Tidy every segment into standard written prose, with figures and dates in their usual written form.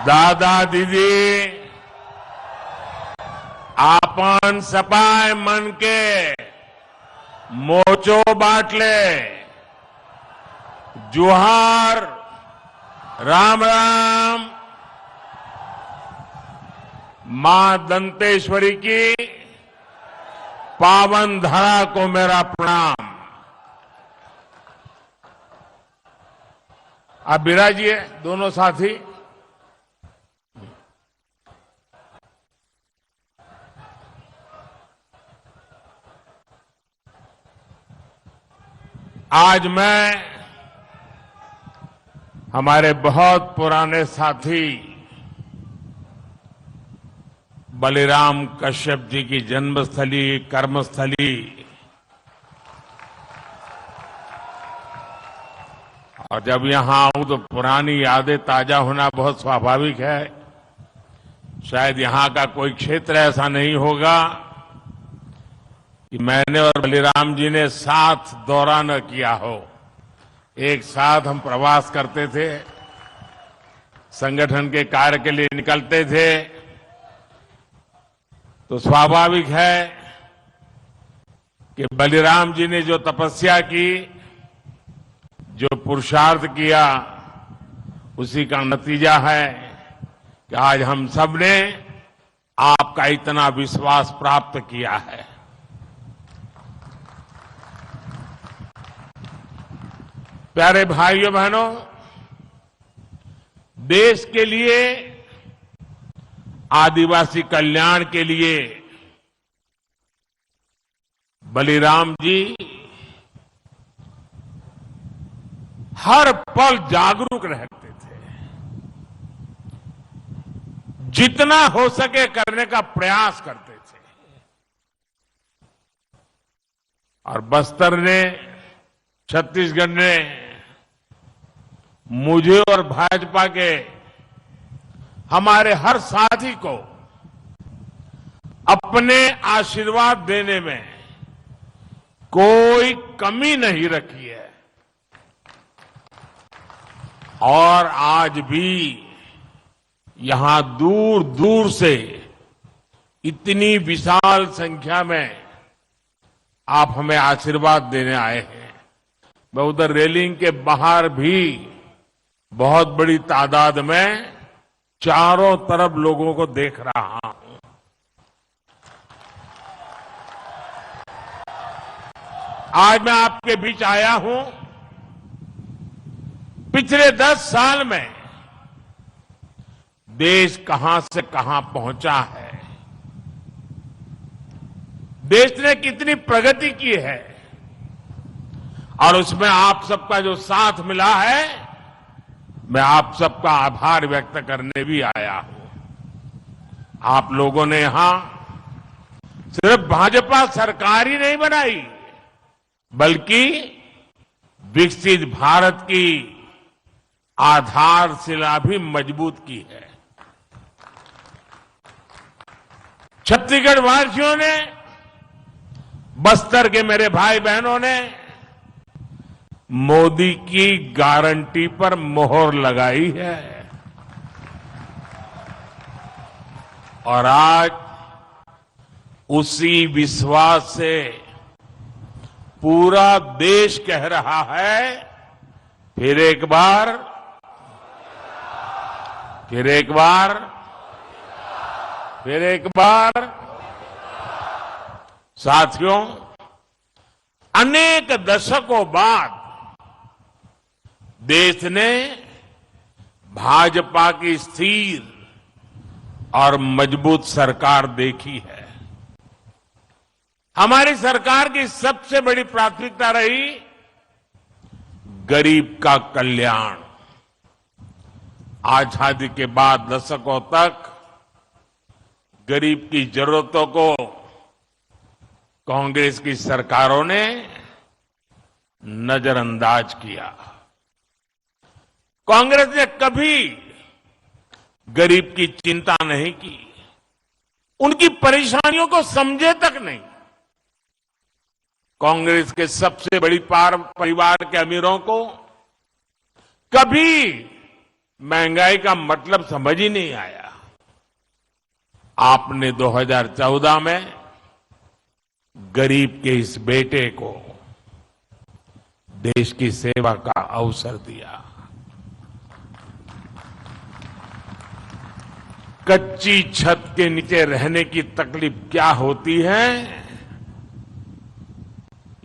दादा दीदी आपन सपाय मन के मोचो बाटले जुहार राम राम। मां दंतेश्वरी की पावन धरा को मेरा प्रणाम। आप विराजिए दोनों साथी। आज मैं हमारे बहुत पुराने साथी बलिराम कश्यप जी की जन्मस्थली कर्मस्थली और जब यहां आऊं तो पुरानी यादें ताजा होना बहुत स्वाभाविक है। शायद यहां का कोई क्षेत्र ऐसा नहीं होगा कि मैंने और बलिराम जी ने साथ दौरा न किया हो। एक साथ हम प्रवास करते थे, संगठन के कार्य के लिए निकलते थे, तो स्वाभाविक है कि बलिराम जी ने जो तपस्या की, जो पुरुषार्थ किया, उसी का नतीजा है कि आज हम सब ने आपका इतना विश्वास प्राप्त किया है। प्यारे भाइयों बहनों, देश के लिए, आदिवासी कल्याण के लिए बलिराम जी हर पल जागरूक रहते थे। जितना हो सके करने का प्रयास करते थे और बस्तर ने, छत्तीसगढ़ ने मुझे और भाजपा के हमारे हर साथी को अपने आशीर्वाद देने में कोई कमी नहीं रखी है। और आज भी यहां दूर दूर से इतनी विशाल संख्या में आप हमें आशीर्वाद देने आए हैं। मैं उधर रेलिंग के बाहर भी बहुत बड़ी तादाद में चारों तरफ लोगों को देख रहा हूं। आज मैं आपके बीच आया हूं। पिछले 10 साल में देश कहां से कहां पहुंचा है, देश ने कितनी प्रगति की है और उसमें आप सबका जो साथ मिला है, मैं आप सबका आभार व्यक्त करने भी आया हूं। आप लोगों ने यहां सिर्फ भाजपा सरकार ही नहीं बनाई, बल्कि विकसित भारत की आधारशिला भी मजबूत की है। छत्तीसगढ़ वासियों ने, बस्तर के मेरे भाई बहनों ने मोदी की गारंटी पर मोहर लगाई है और आज उसी विश्वास से पूरा देश कह रहा है, फिर एक बार, फिर एक बार, फिर एक बार। साथियों, अनेक दशकों बाद देश ने भाजपा की स्थिर और मजबूत सरकार देखी है। हमारी सरकार की सबसे बड़ी प्राथमिकता रही गरीब का कल्याण। आजादी के बाद दशकों तक गरीब की जरूरतों को कांग्रेस की सरकारों ने नजरअंदाज किया। कांग्रेस ने कभी गरीब की चिंता नहीं की, उनकी परेशानियों को समझे तक नहीं। कांग्रेस के सबसे बड़ी परिवार के अमीरों को कभी महंगाई का मतलब समझ ही नहीं आया। आपने 2014 में गरीब के इस बेटे को देश की सेवा का अवसर दिया। कच्ची छत के नीचे रहने की तकलीफ क्या होती है,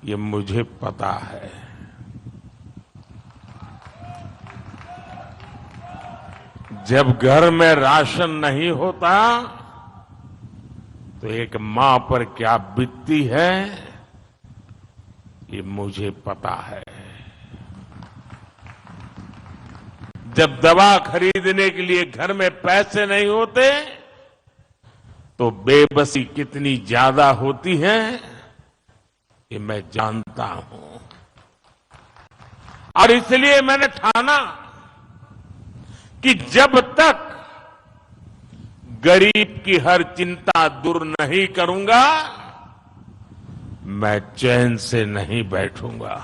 ये मुझे पता है। जब घर में राशन नहीं होता तो एक मां पर क्या बीतती है, ये मुझे पता है। जब दवा खरीदने के लिए घर में पैसे नहीं होते तो बेबसी कितनी ज्यादा होती है, ये मैं जानता हूं। और इसलिए मैंने ठाना कि जब तक गरीब की हर चिंता दूर नहीं करूंगा, मैं चैन से नहीं बैठूंगा।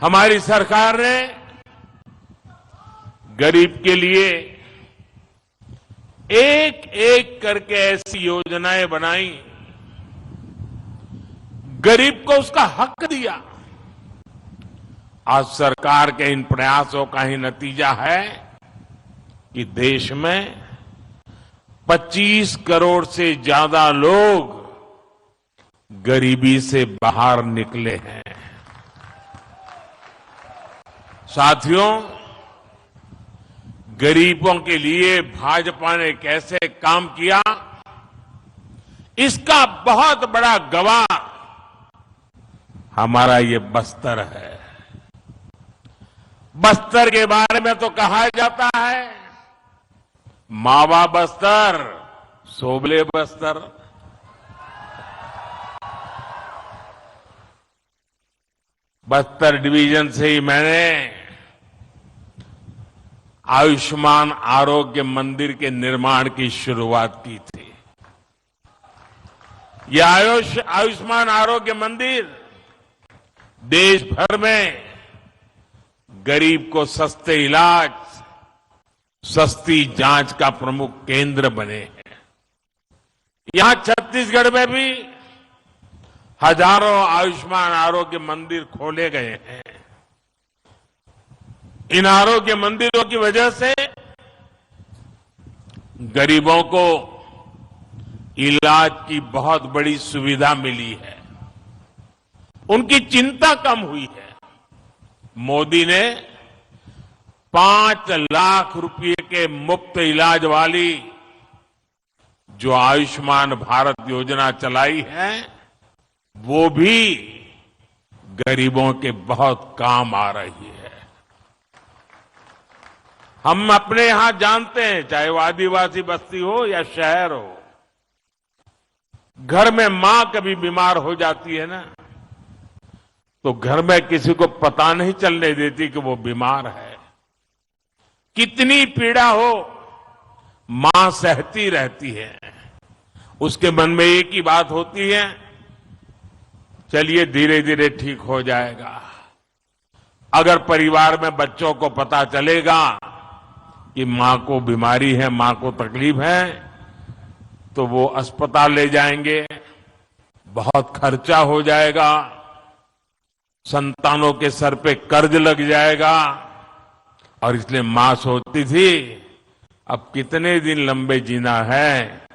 हमारी सरकार ने गरीब के लिए एक एक करके ऐसी योजनाएं बनाई, गरीब को उसका हक दिया। आज सरकार के इन प्रयासों का ही नतीजा है कि देश में 25 करोड़ से ज्यादा लोग गरीबी से बाहर निकले हैं। साथियों, गरीबों के लिए भाजपा ने कैसे काम किया, इसका बहुत बड़ा गवाह हमारा ये बस्तर है। बस्तर के बारे में तो कहा जाता है, मावा बस्तर, सोबले बस्तर। बस्तर डिवीजन से ही मैंने आयुष्मान आरोग्य मंदिर के निर्माण की शुरुआत की थी। यह आयुष्मान आरोग्य मंदिर देश भर में गरीब को सस्ते इलाज, सस्ती जांच का प्रमुख केंद्र बने हैं। यहां छत्तीसगढ़ में भी हजारों आयुष्मान आरोग्य मंदिर खोले गए हैं। इन आरोग्य मंदिरों की वजह से गरीबों को इलाज की बहुत बड़ी सुविधा मिली है, उनकी चिंता कम हुई है। मोदी ने 5 लाख रुपए के मुफ्त इलाज वाली जो आयुष्मान भारत योजना चलाई है, वो भी गरीबों के बहुत काम आ रही है। हम अपने यहां जानते हैं, चाहे वो आदिवासी बस्ती हो या शहर हो, घर में मां कभी बीमार हो जाती है ना, तो घर में किसी को पता नहीं चलने देती कि वो बीमार है। कितनी पीड़ा हो, मां सहती रहती है। उसके मन में एक ही बात होती है, चलिए धीरे धीरे ठीक हो जाएगा। अगर परिवार में बच्चों को पता चलेगा कि मां को बीमारी है, मां को तकलीफ है, तो वो अस्पताल ले जाएंगे, बहुत खर्चा हो जाएगा, संतानों के सर पे कर्ज लग जाएगा। और इसलिए मां सोचती थी, अब कितने दिन लंबे जीना है,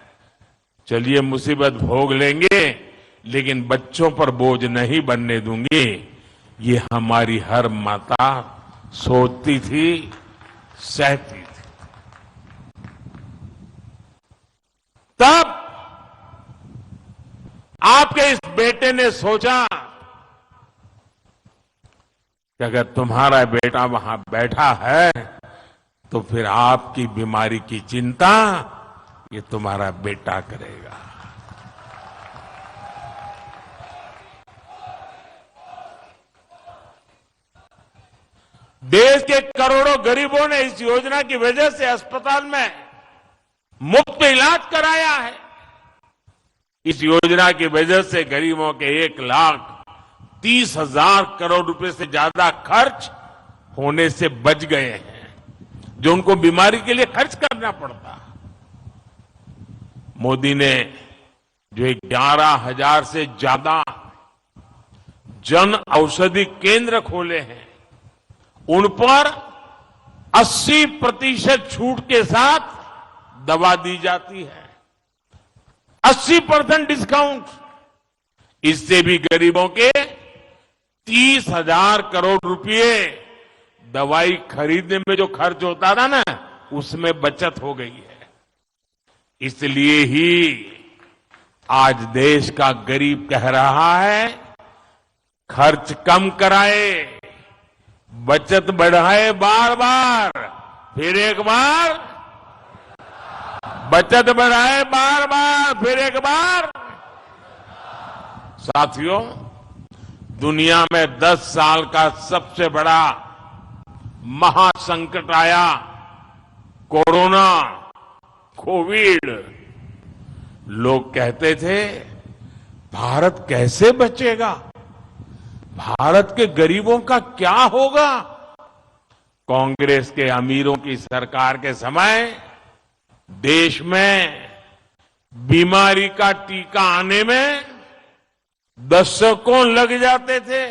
चलिए मुसीबत भोग लेंगे, लेकिन बच्चों पर बोझ नहीं बनने दूंगी। ये हमारी हर माता सोचती थी, सहती थी। तब आपके इस बेटे ने सोचा कि अगर तुम्हारा बेटा वहां बैठा है तो फिर आपकी बीमारी की चिंता ये तुम्हारा बेटा करेगा। देश के करोड़ों गरीबों ने इस योजना की वजह से अस्पताल में मुफ्त इलाज कराया है। इस योजना की वजह से गरीबों के 1 30,000 करोड़ रुपए से ज्यादा खर्च होने से बच गए हैं, जो उनको बीमारी के लिए खर्च करना पड़ता। मोदी ने जो 11,000 से ज्यादा जन औषधि केंद्र खोले हैं, उन पर 80% छूट के साथ दवा दी जाती है। 80% डिस्काउंट। इससे भी गरीबों के 30,000 करोड़ रुपए दवाई खरीदने में जो खर्च होता था ना, उसमें बचत हो गई है। इसलिए ही आज देश का गरीब कह रहा है, खर्च कम कराए, बचत बढ़ाए, बार बार, फिर एक बार, बचत बढ़ाए बार बार, फिर एक बार। साथियों, दुनिया में 10 साल का सबसे बड़ा महासंकट आया, कोरोना, कोविड। लोग कहते थे, भारत कैसे बचेगा, भारत के गरीबों का क्या होगा। कांग्रेस के अमीरों की सरकार के समय देश में बीमारी का टीका आने में दशकों लग जाते थे।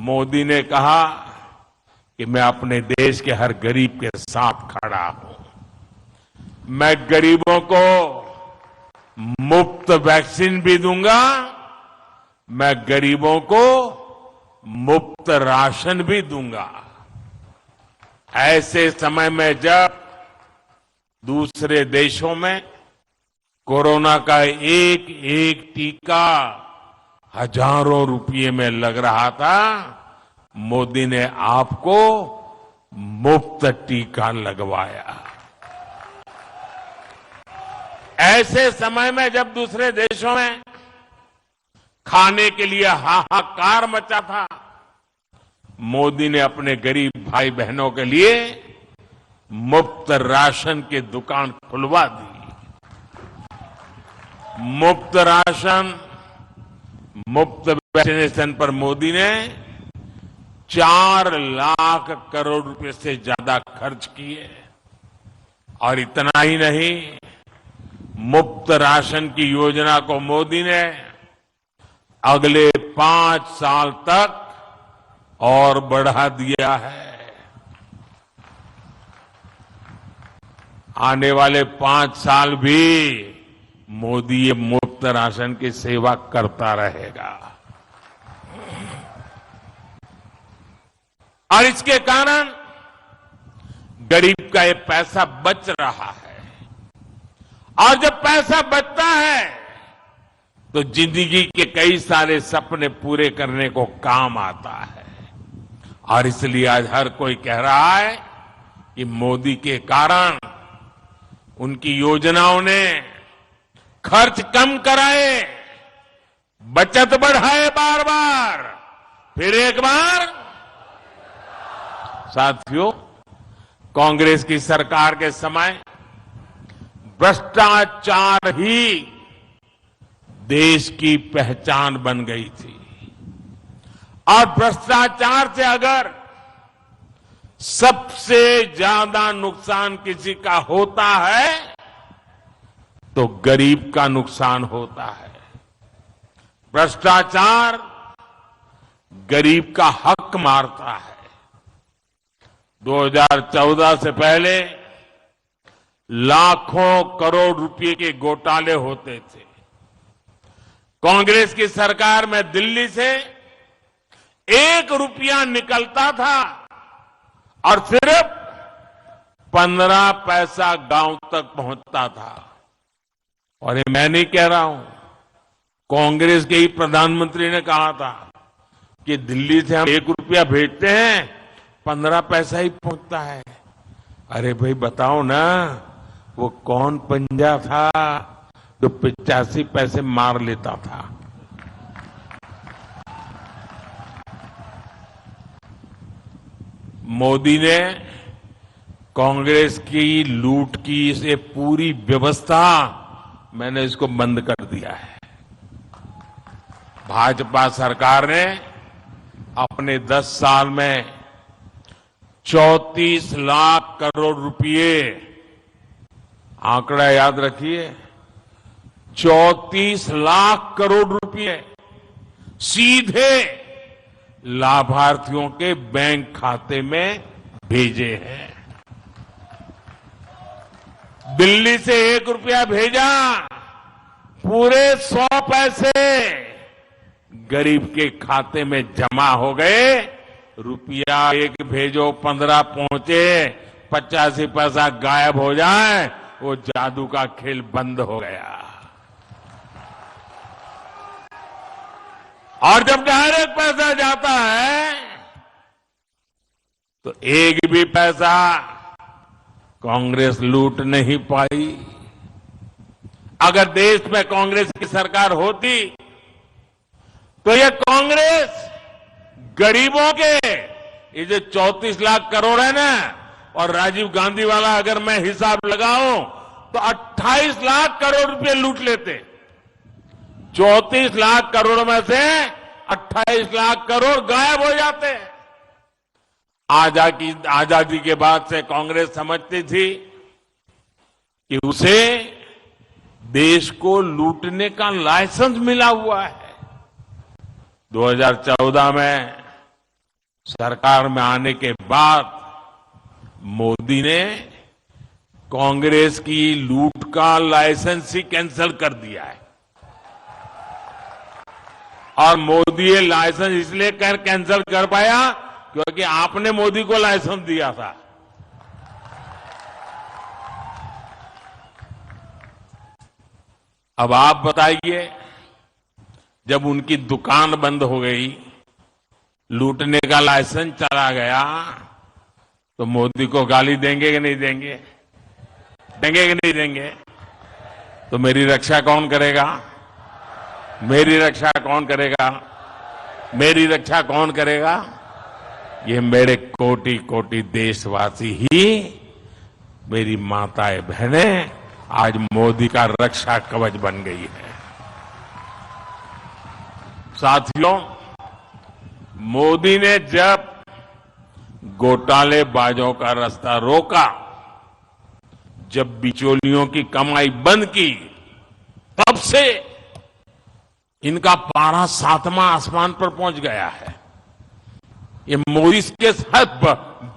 मोदी ने कहा कि मैं अपने देश के हर गरीब के साथ खड़ा हूं। मैं गरीबों को मुफ्त वैक्सीन भी दूंगा, मैं गरीबों को मुफ्त राशन भी दूंगा। ऐसे समय में जब दूसरे देशों में कोरोना का एक एक टीका हजारों रुपये में लग रहा था, मोदी ने आपको मुफ्त टीका लगवाया। ऐसे समय में जब दूसरे देशों में खाने के लिए हाहाकार मचा था, मोदी ने अपने गरीब भाई बहनों के लिए मुफ्त राशन की दुकान खुलवा दी। मुफ्त राशन, मुफ्त वैक्सीनेशन पर मोदी ने 4 लाख करोड़ रुपए से ज्यादा खर्च किए। और इतना ही नहीं, मुफ्त राशन की योजना को मोदी ने अगले 5 साल तक और बढ़ा दिया है। आने वाले 5 साल भी मोदी ये मुफ्त राशन की सेवा करता रहेगा। और इसके कारण गरीब का ये पैसा बच रहा है। और जब पैसा बचता है तो जिंदगी के कई सारे सपने पूरे करने को काम आता है। और इसलिए आज हर कोई कह रहा है कि मोदी के कारण, उनकी योजनाओं ने खर्च कम कराए, बचत बढ़ाए बार बार, फिर एक बार। साथियों, कांग्रेस की सरकार के समय भ्रष्टाचार ही देश की पहचान बन गई थी। और भ्रष्टाचार से अगर सबसे ज्यादा नुकसान किसी का होता है तो गरीब का नुकसान होता है। भ्रष्टाचार गरीब का हक मारता है। 2014 से पहले लाखों करोड़ रुपए के घोटाले होते थे। कांग्रेस की सरकार में दिल्ली से 1 रुपया निकलता था और सिर्फ 15 पैसा गांव तक पहुंचता था। और ये मैं नहीं कह रहा हूं, कांग्रेस के ही प्रधानमंत्री ने कहा था कि दिल्ली से हम 1 रुपया भेजते हैं, 15 पैसा ही पहुंचता है। अरे भाई बताओ ना, वो कौन पंजा था जो 85 पैसे मार लेता था। मोदी ने कांग्रेस की लूट की ये पूरी व्यवस्था, मैंने इसको बंद कर दिया है। भाजपा सरकार ने अपने 10 साल में 34 लाख करोड़ रुपए, आंकड़ा याद रखिए, 34 लाख करोड़ रुपए सीधे लाभार्थियों के बैंक खाते में भेजे हैं। दिल्ली से 1 रुपया भेजा, पूरे 100 पैसे गरीब के खाते में जमा हो गए। रुपया 1 भेजो 15 पहुंचे, 85 पैसा गायब हो जाए, वो जादू का खेल बंद हो गया। और जब डायरेक्ट पैसा जाता है तो एक भी पैसा कांग्रेस लूट नहीं पाई। अगर देश में कांग्रेस की सरकार होती तो ये कांग्रेस गरीबों के ये जो 34 लाख करोड़ है ना, और राजीव गांधी वाला अगर मैं हिसाब लगाऊं तो 28 लाख करोड़ रुपए लूट लेते। 34 लाख करोड़ में से 28 लाख करोड़ गायब हो जाते। आजादी के बाद से कांग्रेस समझती थी कि उसे देश को लूटने का लाइसेंस मिला हुआ है। 2014 में सरकार में आने के बाद मोदी ने कांग्रेस की लूट का लाइसेंस ही कैंसिल कर दिया है। और मोदी ये लाइसेंस इसलिए कैंसिल कर पाया क्योंकि आपने मोदी को लाइसेंस दिया था। अब आप बताइए, जब उनकी दुकान बंद हो गई, लूटने का लाइसेंस चला गया, तो मोदी को गाली देंगे कि नहीं देंगे? देंगे कि नहीं देंगे? तो मेरी रक्षा कौन करेगा? मेरी रक्षा कौन करेगा? मेरी रक्षा कौन करेगा? ये मेरे कोटि कोटि देशवासी ही, मेरी माताएं बहनें आज मोदी का रक्षा कवच बन गई है। साथियों, मोदी ने जब घोटालेबाजों का रास्ता रोका, जब बिचौलियों की कमाई बंद की, तब से इनका पारा 7वां आसमान पर पहुंच गया है। ये मोदी के साथ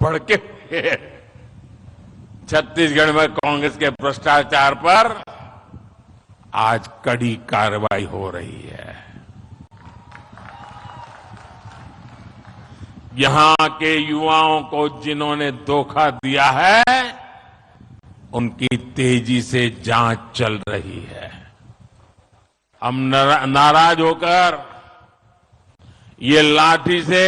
बढ़ के छत्तीसगढ़ में कांग्रेस के भ्रष्टाचार पर आज कड़ी कार्रवाई हो रही है। यहां के युवाओं को जिन्होंने धोखा दिया है, उनकी तेजी से जांच चल रही है। हम नाराज होकर ये लाठी से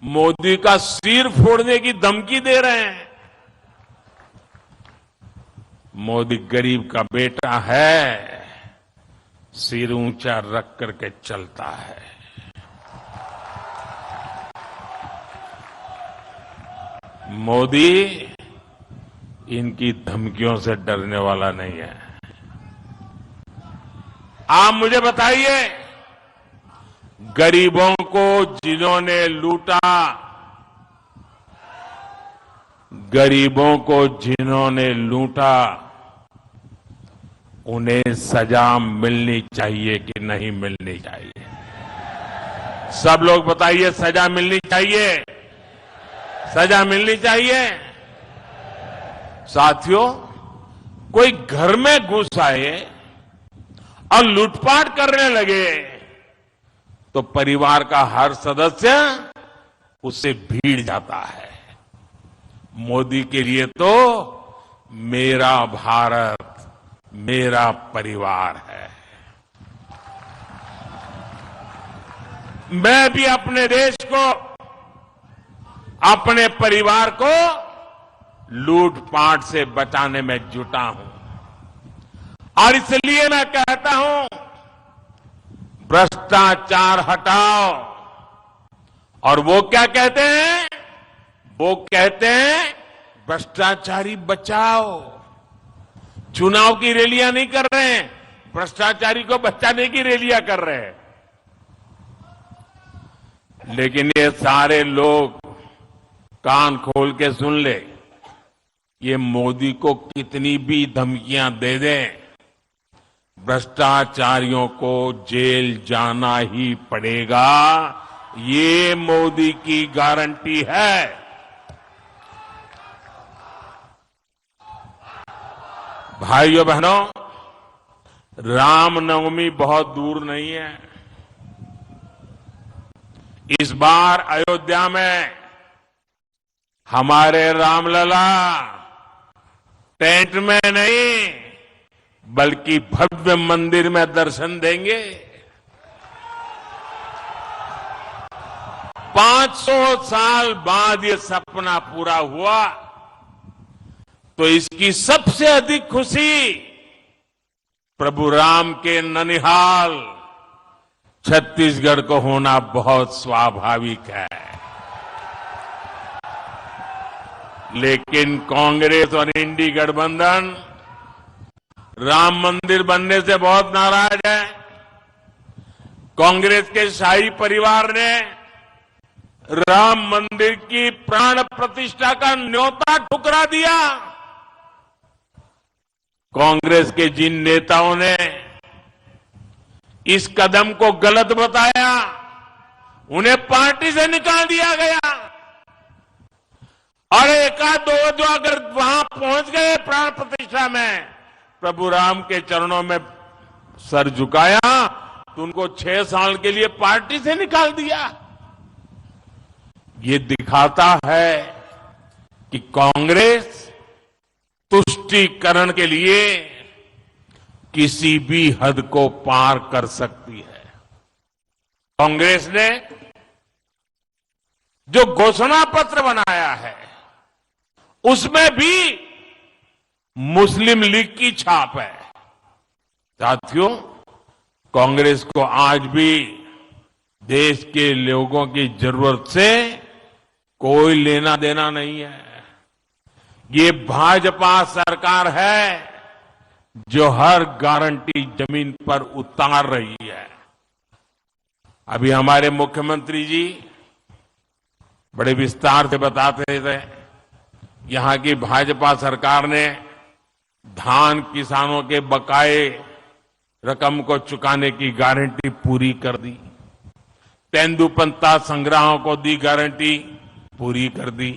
मोदी का सिर फोड़ने की धमकी दे रहे हैं। मोदी गरीब का बेटा है, सिर ऊंचा रख करके चलता है। मोदी इनकी धमकियों से डरने वाला नहीं है। आप मुझे बताइए, गरीबों को जिन्होंने लूटा, गरीबों को जिन्होंने लूटा, उन्हें सजा मिलनी चाहिए कि नहीं मिलनी चाहिए? सब लोग बताइए, सजा मिलनी चाहिए? सजा मिलनी चाहिए? साथियों, कोई घर में घुस आए और लूटपाट करने लगे तो परिवार का हर सदस्य उससे भीड़ जाता है। मोदी के लिए तो मेरा भारत, मेरा परिवार है। मैं भी अपने देश को, अपने परिवार को लूटपाट से बचाने में जुटा हूं। और इसलिए मैं कहता हूं, भ्रष्टाचार हटाओ। और वो क्या कहते हैं? वो कहते हैं भ्रष्टाचारी बचाओ। चुनाव की रैलियां नहीं कर रहे हैं, भ्रष्टाचारी को बचाने की रैलियां कर रहे हैं। लेकिन ये सारे लोग कान खोल के सुन ले, ये मोदी को कितनी भी धमकियां दे दें, भ्रष्टाचारियों को जेल जाना ही पड़ेगा। ये मोदी की गारंटी है। भाइयों बहनों, रामनवमी बहुत दूर नहीं है। इस बार अयोध्या में हमारे रामलला टेंट में नहीं बल्कि भव्य मंदिर में दर्शन देंगे। 500 साल बाद ये सपना पूरा हुआ तो इसकी सबसे अधिक खुशी प्रभु राम के ननिहाल छत्तीसगढ़ को होना बहुत स्वाभाविक है। लेकिन कांग्रेस और इंडी गठबंधन राम मंदिर बनने से बहुत नाराज है। कांग्रेस के शाही परिवार ने राम मंदिर की प्राण प्रतिष्ठा का न्योता ठुकरा दिया। कांग्रेस के जिन नेताओं ने इस कदम को गलत बताया, उन्हें पार्टी से निकाल दिया गया। और एकाध दो जो अगर वहां पहुंच गए प्राण प्रतिष्ठा में, प्रभु राम के चरणों में सर झुकाया, तो उनको 6 साल के लिए पार्टी से निकाल दिया। ये दिखाता है कि कांग्रेस तुष्टीकरण के लिए किसी भी हद को पार कर सकती है। कांग्रेस ने जो घोषणा पत्र बनाया है उसमें भी मुस्लिम लीग की छाप है। साथियों, कांग्रेस को आज भी देश के लोगों की जरूरत से कोई लेना देना नहीं है। ये भाजपा सरकार है जो हर गारंटी जमीन पर उतार रही है। अभी हमारे मुख्यमंत्री जी बड़े विस्तार से बताते थे, यहां की भाजपा सरकार ने धान किसानों के बकाए रकम को चुकाने की गारंटी पूरी कर दी। तेंदुपत्ता संग्राहों को दी गारंटी पूरी कर दी।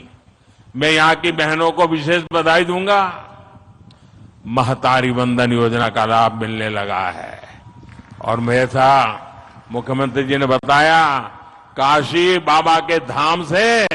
मैं यहां की बहनों को विशेष बधाई दूंगा। महतारी वंदन योजना का लाभ मिलने लगा है। और मेरा मुख्यमंत्री जी ने बताया, काशी बाबा के धाम से